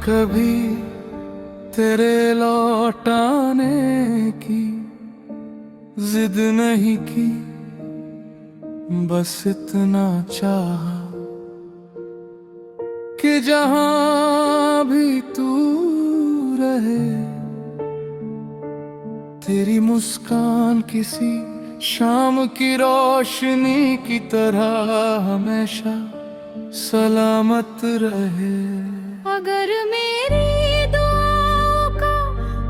कभी तेरे लौटाने की जिद नहीं की, बस इतना चाहा कि जहां भी तू रहे, तेरी मुस्कान किसी शाम की रोशनी की तरह हमेशा सलामत रहे। अगर मेरी दुआओं का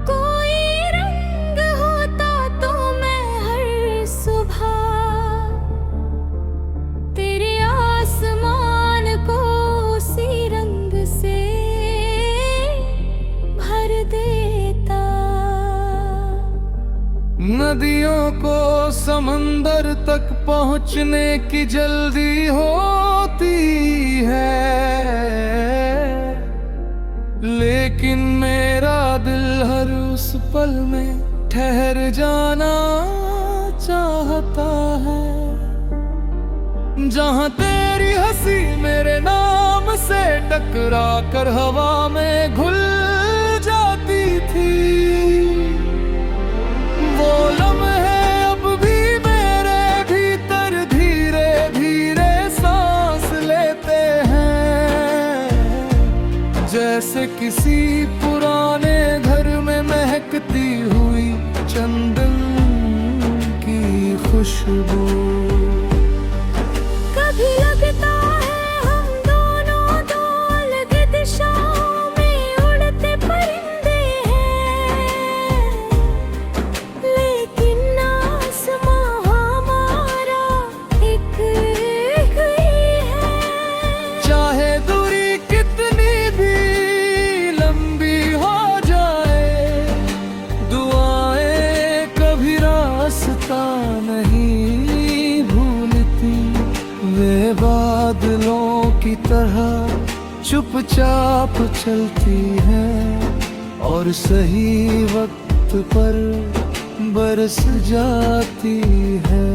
कोई रंग होता तो मैं हर सुबह तेरे आसमान को उसी रंग से भर देता। नदियों को समंदर तक पहुंचने की जल्दी होती है, लेकिन मेरा दिल हर उस पल में ठहर जाना चाहता है, जहां तेरी हंसी मेरे नाम से टकरा कर हवा में घुल जाती थी। वो लम्हे अब भी मेरे भीतर धीरे धीरे सांस लेते हैं, जैसे किसी पुराने घर में महकती हुई चंदन की खुशबू। कभी लगता है हम दोनों दो अलग दिशाओं में उड़ते परिंदे हैं, लेकिन आसमां हमारा एक ही है। चाहे दूरी कितनी भी लंबी हो जाए, दुआएं कभी रास्ता नहीं भूलती। वे बादलों की तरह चुपचाप चलती हैं और सही वक्त पर बरस जाती है।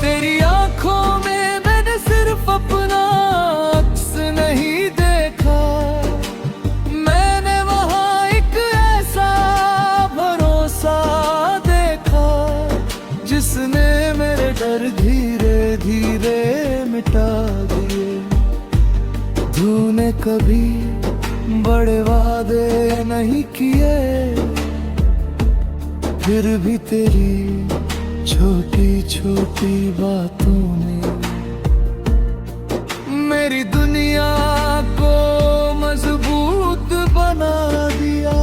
तेरी आंखों में मैंने सिर्फ अपना अक्स नहीं देखा, मैंने वहां एक ऐसा भरोसा देखा जिसने मेरे डर धीरे धीरे मिटा दिए। तूने कभी बड़े वादे नहीं किए, फिर भी तेरी छोटी छोटी बातों ने मेरी दुनिया को मजबूत बना दिया।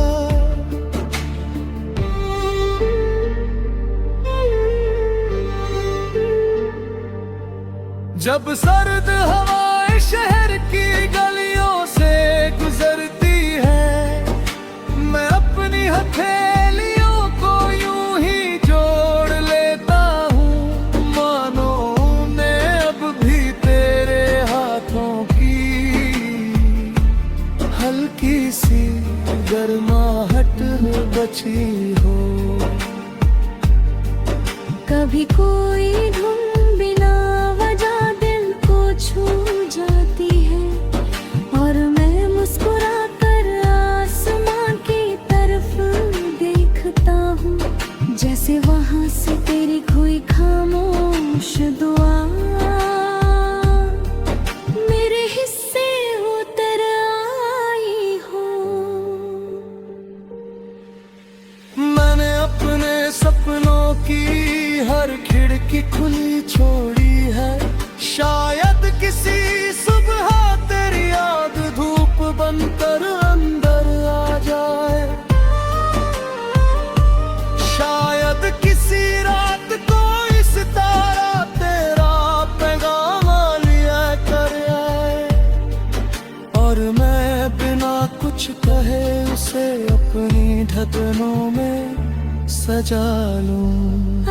जब सर्द हवाएं शहर की गलियों से गुजरती है, मैं अपनी हथेलियों को यूं ही जोड़ लेता हूँ, मानो उन्हें अब भी तेरे हाथों की हल्की सी गर्माहट बची हो। कभी कोई धुन बिना वजह दिल को छू जाती है, और मैं मुस्कुरा कर आसमां की तरफ देखता हूँ, जैसे वहां से तेरी कोई खामोश दुआ मेरे हिस्से उतर आई हो। मैंने अपने सपनों की हर खिड़की खुली छोड़ी है, शायद किसी सुबह तेरी याद धूप बनकर अंदर आ जाए, शायद किसी रात को इस तारा तेरा पैगाम लिया कर आए, और मैं बिना कुछ कहे उसे अपनी ढक्कनों में सजा लूं।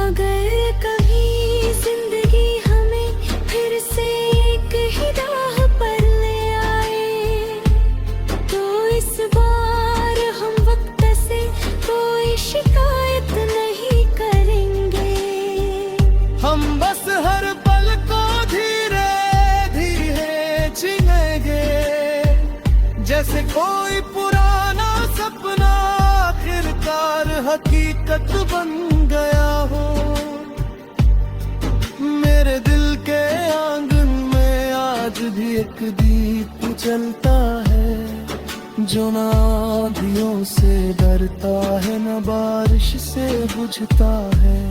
अगर कभी जिंदगी हमें फिर से एक ही राह पर ले आए, तो इस बार हम वक्त से कोई शिकायत नहीं करेंगे। हम बस हर पल को धीरे धीरे कोई पुराना सपना आखिरकार हकीकत बन गया हो। मेरे दिल के आंगन में आज भी एक दीप जलता है, जो ना आंधियों से डरता है न बारिश से बुझता है।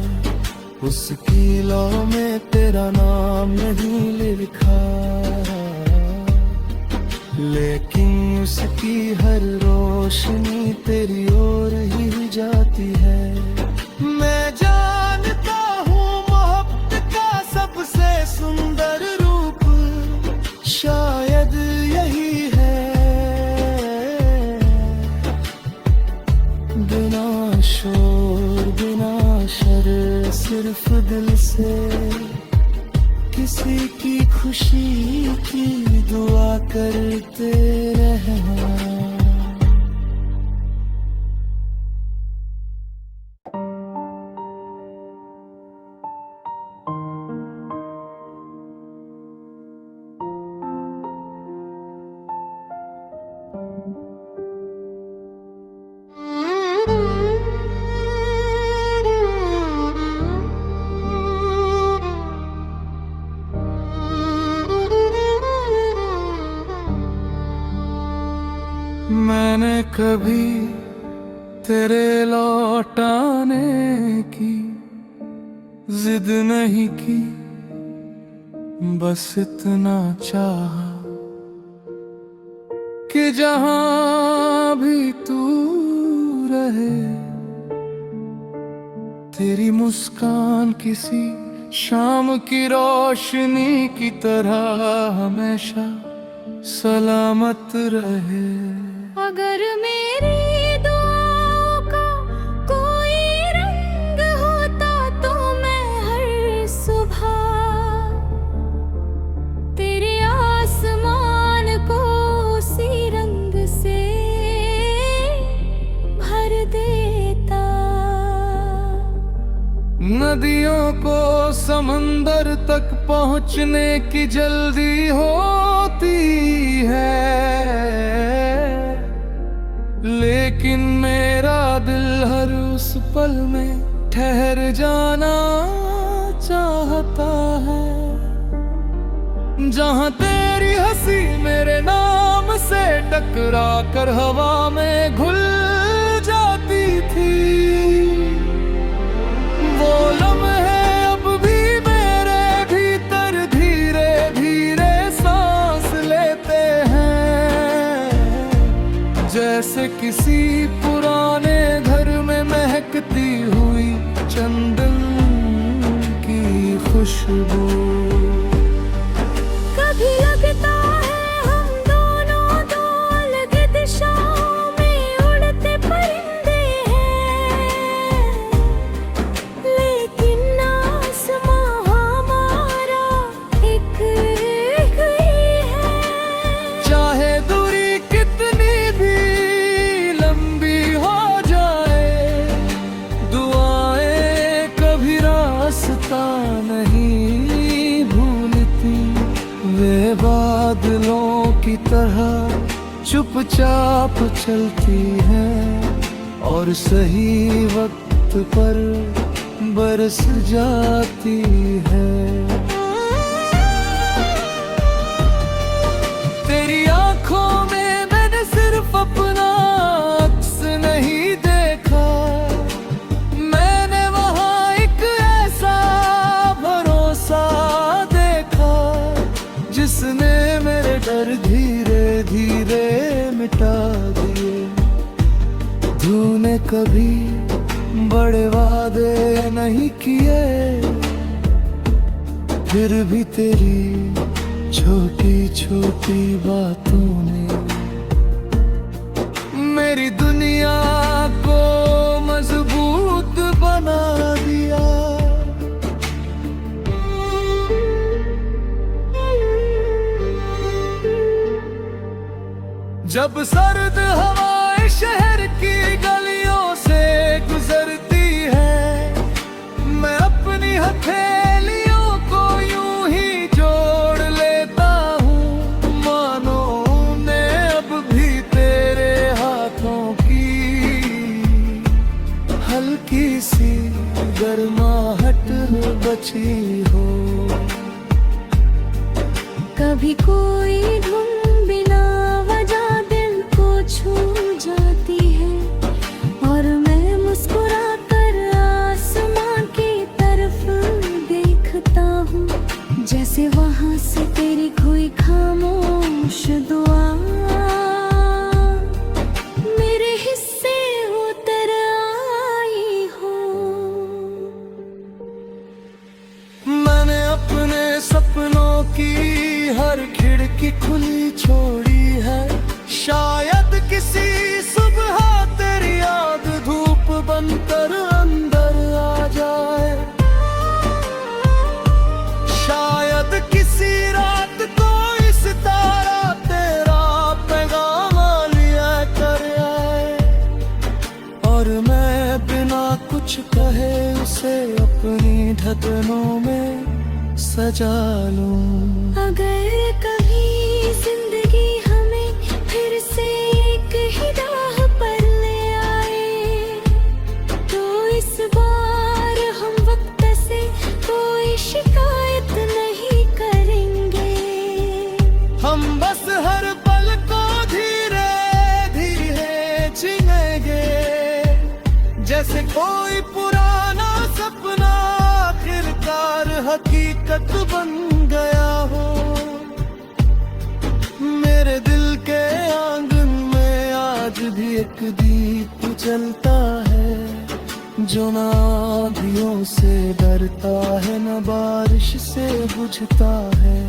उसकी लौ में तेरा नाम नहीं लिखा, लेकिन उसकी हर रोशनी तेरी ओर ही जाती है। मैं जानता हूँ मोहब्बत का सबसे सुंदर रूप शायद यही है, बिना शोर बिना शर सिर्फ दिल से किसी की खुशी की दुआ करते रहना। मैंने कभी तेरे लौटाने की जिद नहीं की, बस इतना चाहा कि जहां भी तू रहे, तेरी मुस्कान किसी शाम की रोशनी की तरह हमेशा सलामत रहे। अगर मेरी दुआओं का कोई रंग होता तो मैं हर सुबह तेरे आसमान को उसी रंग से भर देता। नदियों को समंदर तक पहुंचने की जल्दी होती है, लेकिन मेरा दिल हर उस पल में ठहर जाना चाहता है, जहां तेरी हंसी मेरे नाम से टकरा कर हवा में घुल जाती थी। वो लम्हे अब भी मेरे भीतर धीरे धीरे सांस लेते हैं, जैसे किसी पुराने घर में महकती हुई चंदन की खुशबू। कभी लगता है हम दोनों दो अलग दिशाओं में उड़ते परिंदे हैं, लेकिन आसमां हमारा एक ही है। चाहे दूरी कितनी भी लंबी हो जाए, दुआएं कभी रास्ता नहीं भूलती। वे बादलों की तरह चुपचाप चलती हैं और सही वक्त पर बरस जाती है। तेरी आंखों में मैंने सिर्फ अपना अक्स नहीं देखा, मैंने वहां एक ऐसा भरोसा देखा जिसने मेरे डर धीरे धीरे मिटा दिए। तूने कभी बड़े वादे नहीं किए, फिर भी तेरी छोटी छोटी बातों ने मेरी दुनिया को मजबूत बना दिया। जब सर्द हवाएं शहर की गलियों से गुजरती है, मैं अपनी हथेलियों को यूं ही जोड़ लेता हूँ, मानो उन्हें अब भी तेरे कुछ कहे उसे अपनी धड़कनों में सजा लूं। अगर कभी जिंदगी हमें फिर से एक ही राह पर ले आए, तो इस बार हम वक्त से कोई शिकायत नहीं करेंगे। हम बस हर पल को धीरे धीरे जिएंगे, जैसे कोई पुराना सपना आखिरकार हकीकत बन गया हो। मेरे दिल के आंगन में आज भी एक दीप जलता है, जो ना आंधियों से डरता है न बारिश से बुझता है।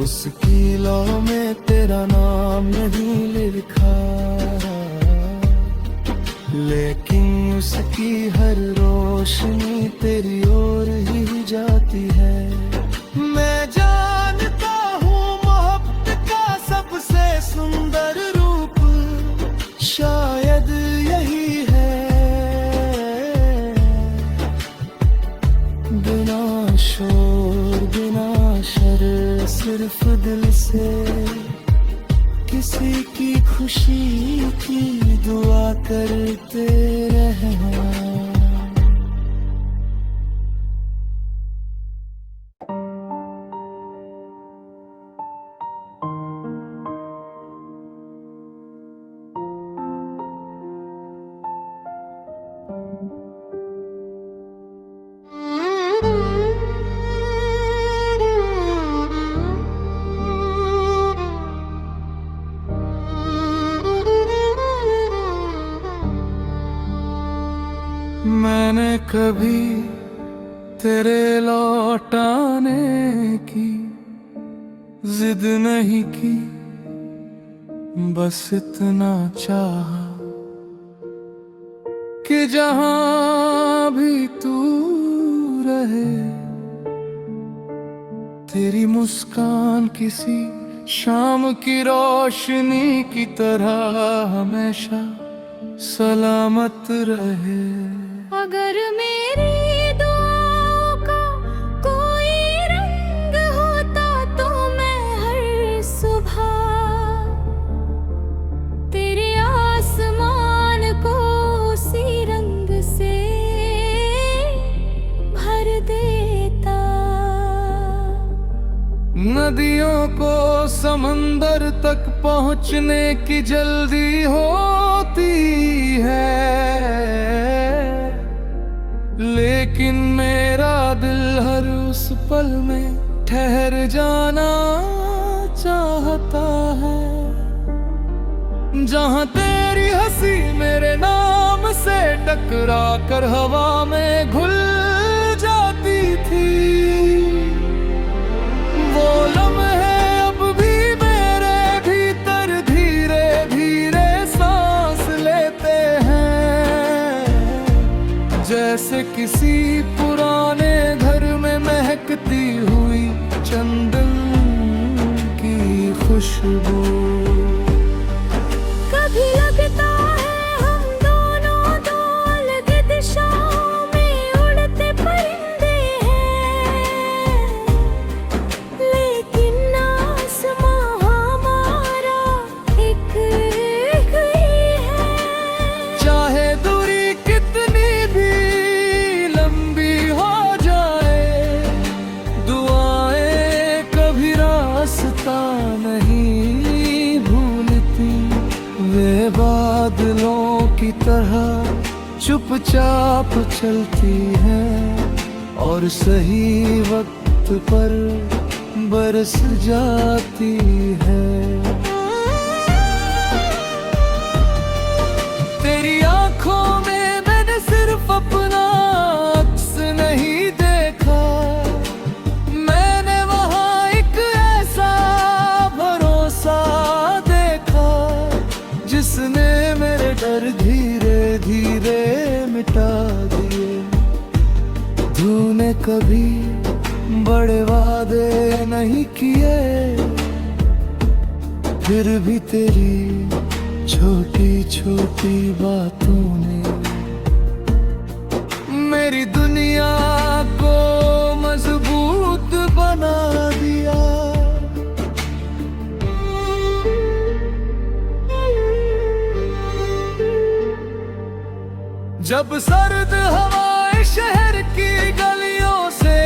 उस कीलों में तेरा नाम नहीं लिखा, लेकिन उसकी हर रोशनी तेरी ओर ही जाती है। मैं जानता हूँ मोहब्बत का सबसे सुंदर रूप शायद यही है, बिना शोर बिना शर सिर्फ दिल से किसी की खुशी की दुआ करते रहना। मैंने कभी तेरे लौटाने की जिद नहीं की, बस इतना चाहा कि जहां भी तू रहे, तेरी मुस्कान किसी शाम की रोशनी की तरह हमेशा सलामत रहे। अगर मेरी दुआओं का कोई रंग होता, तो मैं हर सुबह तेरे आसमान को उसी रंग से भर देता। नदियों को समंदर तक पहुंचने की जल्दी होती है, लेकिन मेरा दिल हर उस पल में ठहर जाना चाहता है, जहां तेरी हंसी मेरे नाम से टकरा कर हवा में घुल जाती थी। वो लम्हे अब भी मेरे भीतर धीरे धीरे सांस लेते हैं, जैसे किसी पुराने घर में महकती हुई चंदन की खुशबू। कभी लगता है हम दोनों दो अलग दिशाओं में उड़ते परिंदे हैं, लेकिन आसमां हमारा एक ही है। चाहे दूरी कितनी भी लंबी हो जाए, दुआएं कभी रास्ता नहीं भूलती। वे बादलों की तरह चुपचाप चलती हैं और सही वक्त पर बरस जाती है। तेरी आंखों में मैंने सिर्फ अपना अक्स नहीं देखा, मैंने वहां एक ऐसा भरोसा देखा जिसने मेरे डर धीरे धीरे मिटा दिए। तूने कभी बड़े वादे नहीं किए, फिर भी तेरी छोटी छोटी बातों ने मेरी दुनिया को मजबूत बना दिया। जब सर्द हवाएं शहर की गलियों से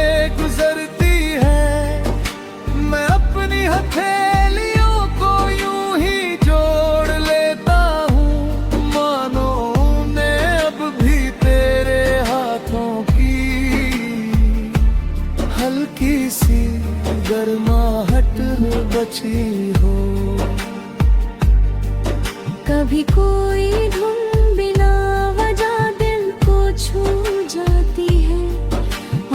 गुजरती है, मैं अपनी हथेलियों को यूं ही जोड़ लेता हूँ, मानो ने अब भी तेरे हाथों की हल्की सी गर्माहट बची हो। कभी कोई धुन बिना वजह दिल को छू जाती है,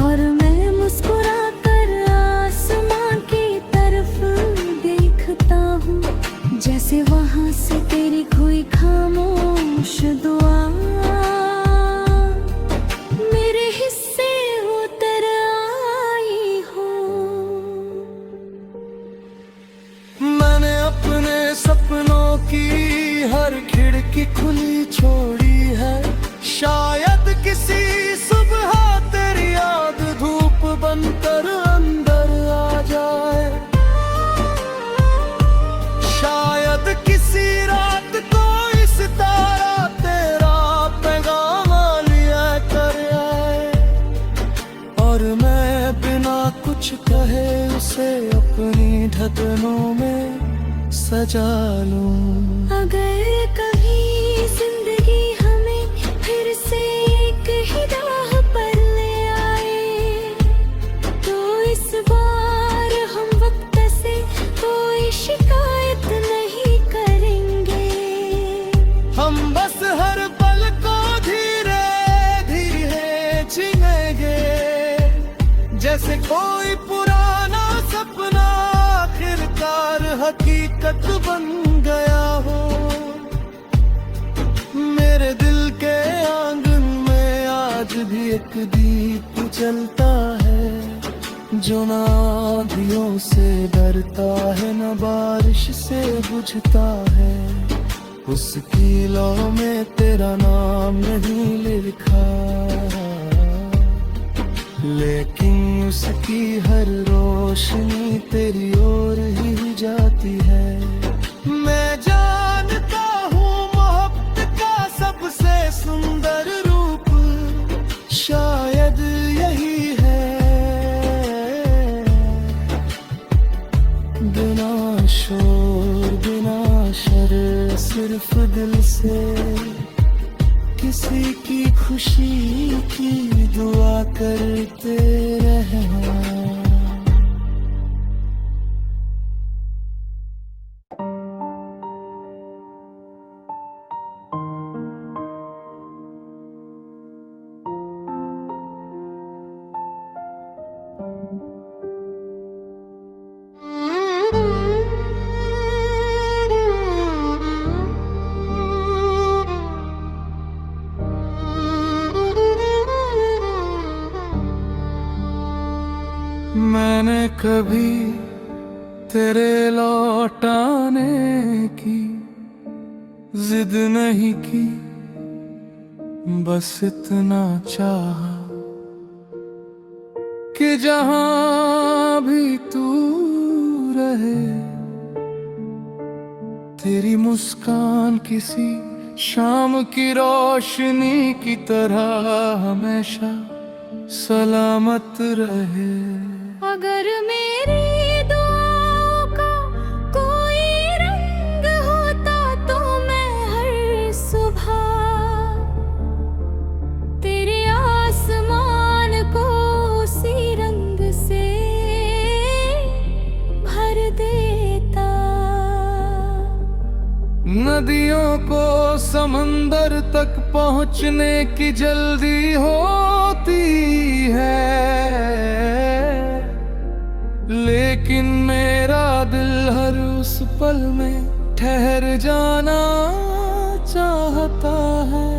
और मैं मुस्कुरा कर आसमां की तरफ देखता हूँ, जैसे वहां से तेरी कोई खामोश दुआ मेरे हिस्से उतर आई हो। मैंने अपने सपनों की हर खिड़की खुली छोड़ी है, शायद किसी सुबह तेरी याद धूप बनकर अंदर आ जाए, शायद किसी रात को इस तारा तेरा पैगाम लिया कर आए, और मैं बिना कुछ कहे उसे अपनी धड़कनों में सजा लूं। अगर कभी जिंदगी हमें फिर से एक ही राह पर ले आए, तो इस बार हम वक्त से कोई शिकायत नहीं करेंगे। हम बस हर पल को धीरे धीरे जिएंगे, जैसे कोई पुराना सपना आखिरकार हकीकत बन गया हो। मेरे दिल के आंगन में आज भी एक दीप जलता है, जो ना आंधियों से डरता है न बारिश से बुझता है। उसकी लौ में तेरा नाम नहीं लिखा, लेकिन उसकी हर रोशनी तेरी ओर ही जाती है। मैं जानता हूँ मोहब्बत का सबसे सुंदर रूप शायद यही है, बिना शोर बिना शर सिर्फ दिल से किसी की खुशी की दुआ करते रहना। मैंने कभी तेरे लौटाने की जिद नहीं की, बस इतना चाहा कि जहां भी तू रहे, तेरी मुस्कान किसी शाम की रोशनी की तरह हमेशा सलामत रहे। अगर मेरी दुआओं का कोई रंग होता, तो मैं हर सुबह तेरे आसमान को उसी रंग से भर देता। नदियों को समंदर तक पहुंचने की जल्दी होती है, लेकिन मेरा दिल हर उस पल में ठहर जाना चाहता है,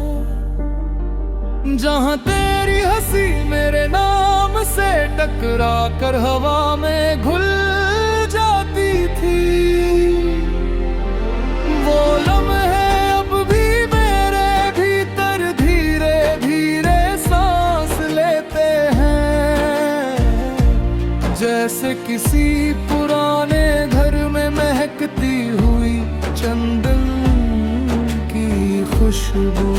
जहां तेरी हंसी मेरे नाम से टकरा कर हवा में घुल जाती थी। वो लम्हे अब भी मेरे भीतर धीरे धीरे सांस खुशबू।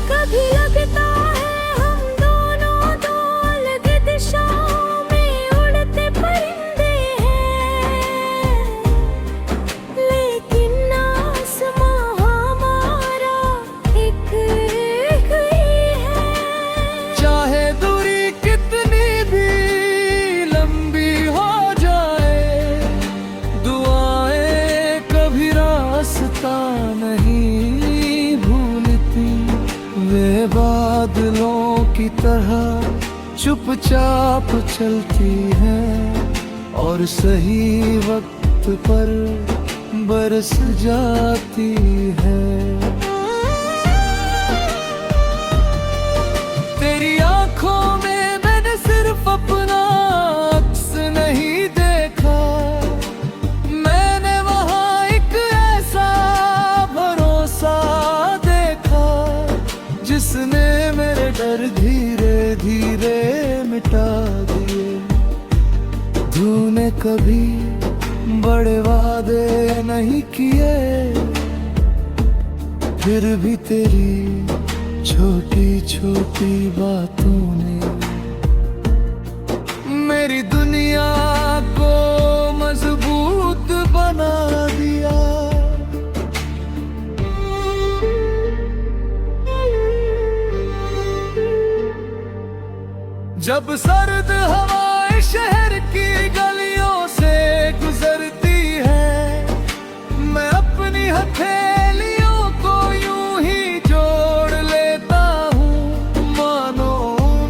कभी लगता है हम दोनों दो अलग दिशाओं में उड़ते परिंदे हैं, लेकिन आसमां हमारा एक ही है। चाहे दूरी कितनी भी लंबी हो जाए, दुआएं कभी रास्ता नहीं भूलती। वे बादलों की तरह चुपचाप चलती हैं और सही वक्त पर बरस जाती है। तेरी आंखों में मैंने सिर्फ अपना अक्स नहीं देखा, मैंने वहां एक ऐसा भरोसा देखा जिसने मेरे डर धीरे धीरे मिटा दिए। तूने कभी बड़े वादे नहीं किए, फिर भी तेरी छोटी छोटी बातों ने मेरी दुनिया को मजबूत बना दिया। जब सर्द हवाएं शहर की गलियों से गुजरती है, मैं अपनी हथेलियों को यूं ही जोड़ लेता हूँ, मानो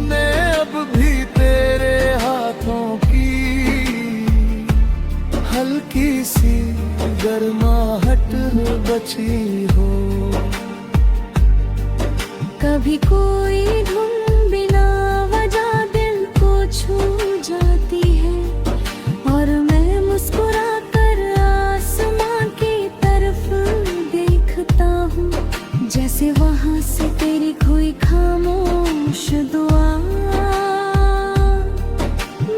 ने अब भी तेरे हाथों की हल्की सी गर्माहट बची हो। कभी कोई धुन बिना वजह दिल को छू जाती है, और मैं मुस्कुरा कर आसमां की तरफ देखता हूँ, जैसे वहां से तेरी कोई खामोश दुआ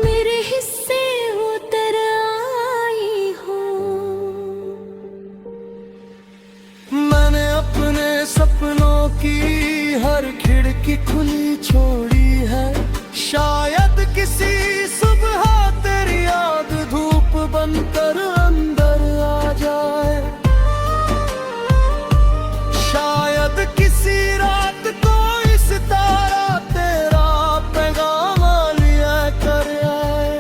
मेरे हिस्से उतर आई हो। मैंने अपने सपनों की हर खिड़की खुली छोड़ी है, शायद किसी सुबह तेरी याद धूप बनकर अंदर आ जाए। शायद किसी रात कोई सितारा तेरा पैगाम लिया कर आए,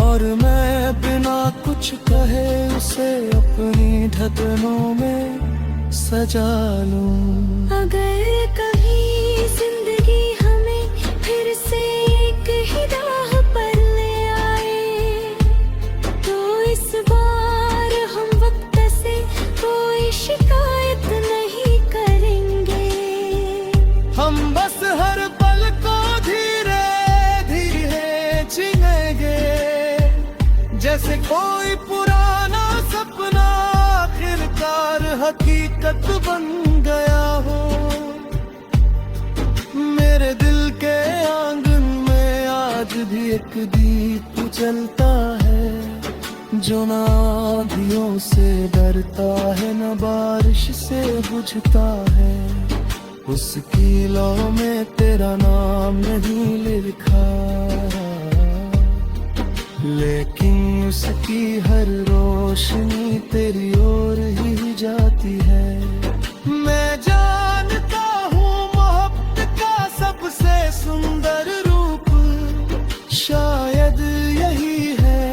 और मैं बिना कुछ कहे उसे अपनी धड़कनों में सजा लूं। अगर कभी जिंदगी हमें फिर से एक ही राह पर ले आए, तो इस बार हम वक्त से कोई शिकायत नहीं करेंगे। हम बस हर पल को धीरे धीरे जिएंगे, जैसे कोई पुराना सपना आखिरकार हकीकत बन गया हो। मेरे दिल के आंगन में आज भी एक दीप जलता है, जो ना आंधियों से डरता है न बारिश से बुझता है। उसकी लौ में तेरा नाम नहीं लिखा, लेकिन उसकी हर रोशनी तेरी ओर ही जाती है। मैं जानता हूँ मोहब्बत का सबसे सुंदर रूप शायद यही है,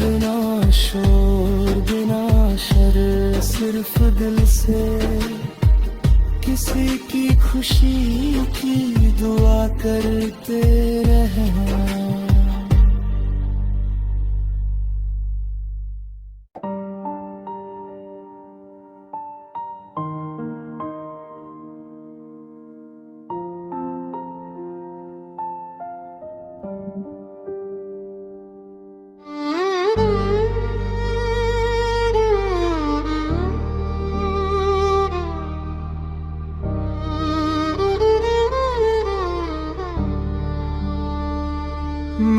बिना शोर बिना शर सिर्फ दिल से किसी की खुशी की दुआ करते रहना।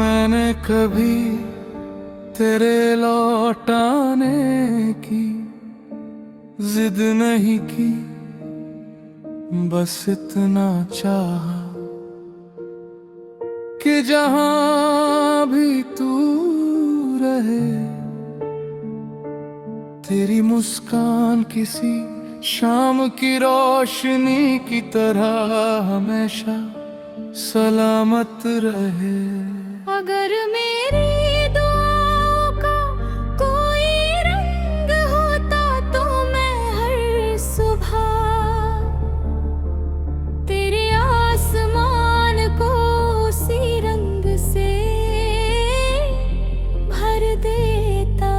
मैंने कभी तेरे लौटाने की जिद नहीं की, बस इतना चाहा कि जहां भी तू रहे, तेरी मुस्कान किसी शाम की रोशनी की तरह हमेशा सलामत रहे। अगर मेरी दुआओं का कोई रंग होता तो मैं हर सुबह तेरे आसमान को उसी रंग से भर देता।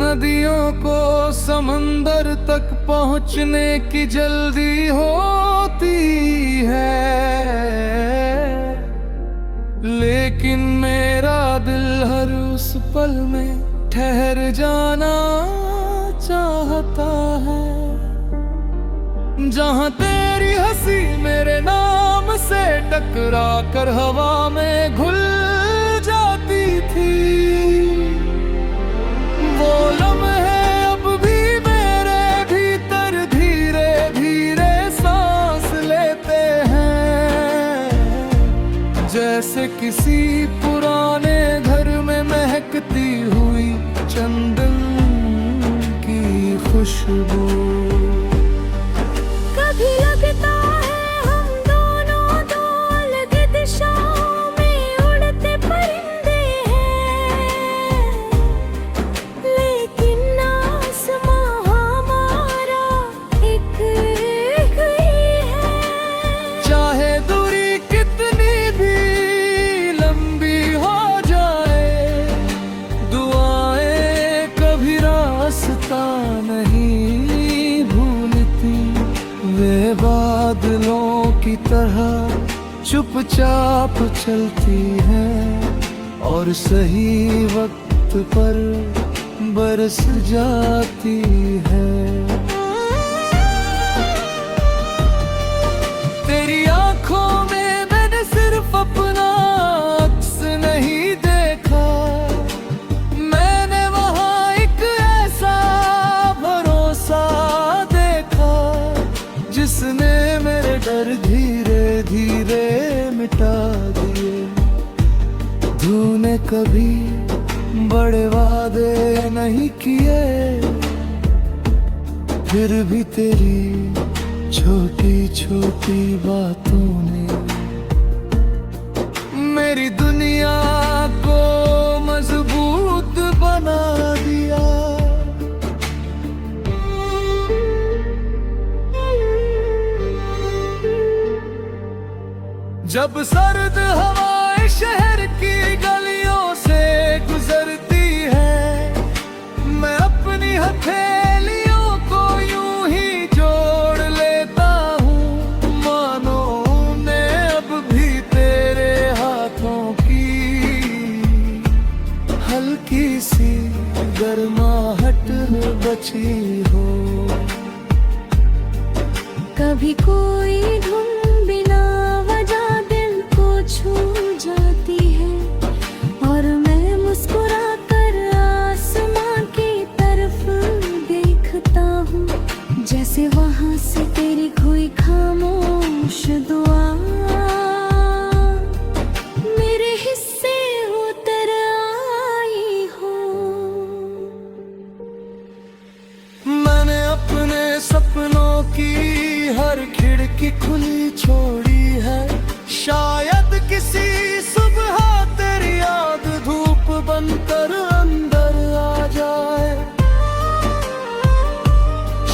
नदियों को समंदर तक पहुंचने की जल्दी होती है, लेकिन मेरा दिल हर उस पल में ठहर जाना चाहता है, जहां तेरी हंसी मेरे नाम से टकरा कर हवा में घुल जाती थी। वो लम्हे अब भी मेरे भीतर धीरे धीरे सांस लेते हैं, जैसे किसी पुराने घर में महकती हुई चंदन की खुशबू। कभी लगता है हम दोनों दो अलग दिशाओं में उड़ते परिंदे हैं, लेकिन आसमां हमारा एक ही है। चाहे दूरी कितनी भी लंबी हो जाए, दुआएं कभी रास्ता नहीं भूलती। वे बादलों की तरह चुपचाप चलती हैं और सही वक्त पर बरस जाती है। तेरी आंखों में मैंने सिर्फ अपना अक्स नहीं देखा, मैंने वहां एक ऐसा भरोसा देखा जिसने मेरे डर धीरे धीरे मिटा दिए। तूने कभी बड़े वादे नहीं किए, फिर भी तेरी छोटी छोटी बातों ने मेरी दुनिया को मजबूत बना दिया। जब सर्द हवाएं शहर की गलियों से गुजरती है, मैं अपनी हथेलियों को यूं ही जोड़ लेता हूँ, मानो उन्हें अब भी तेरे हाथों की हल्की सी गर्माहट बची हो। कभी कोई धुन बिना वजह दिल को छू जाती है, और मैं मुस्कुरा कर आसमां की तरफ देखता हूँ, जैसे वहां से तेरी कोई खामोश दुआ मेरे हिस्से उतर आई हो। मैंने अपने सपनों की हर खिड़की खुली छोड़ी है, शायद किसी सुबह तेरी याद धूप बनकर अंदर आ जाए,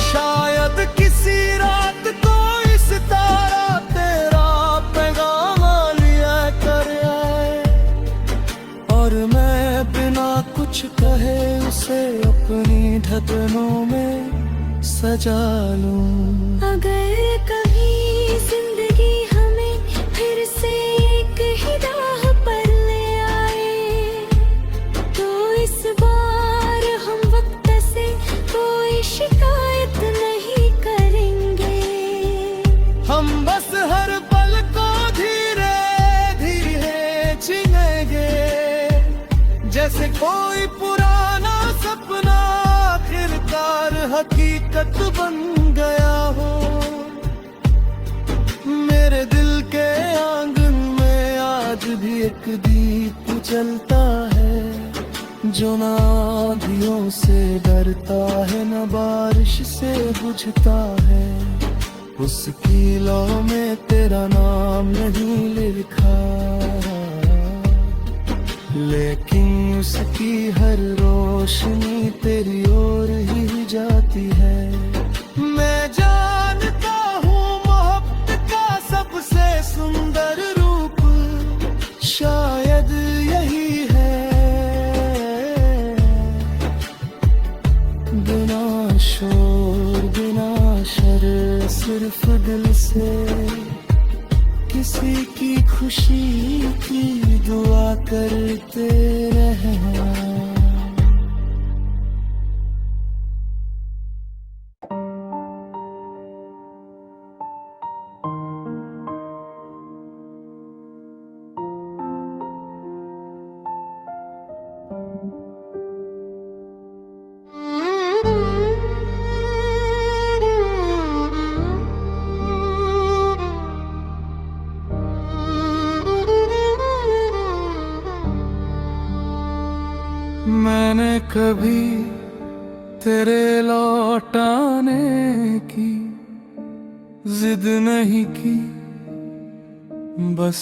शायद किसी रात कोई सितारा तेरा पैगाम लिया कर आए, और मैं बिना कुछ कहे उसे अपनी धड़कनों में सजा लूं। अगर कभी जिंदगी हमें फिर से एक ही राह पर ले आए, तो इस बार हम वक्त से कोई शिकायत नहीं करेंगे। हम बस हर पल को धीरे धीरे जीनेंगे, जैसे कोई पुराना सपना आखिरकार हकीकत बन गया हो। मेरे दिल के आंगन में आज भी एक दीप जलता है, जो ना आंधियों से डरता है न बारिश से बुझता है। उसकी लौ में तेरा नाम नहीं लिखा, लेकिन उसकी हर रोशनी तेरी ओर ही जाती है। मैं जानता हूँ मोहब्बत का सबसे सुंदर रूप शायद यही है, बिना शोर बिना शर सिर्फ दिल से किसी की खुशी की दुआ करते रहना। मैंने कभी तेरे लौटाने की जिद नहीं की, बस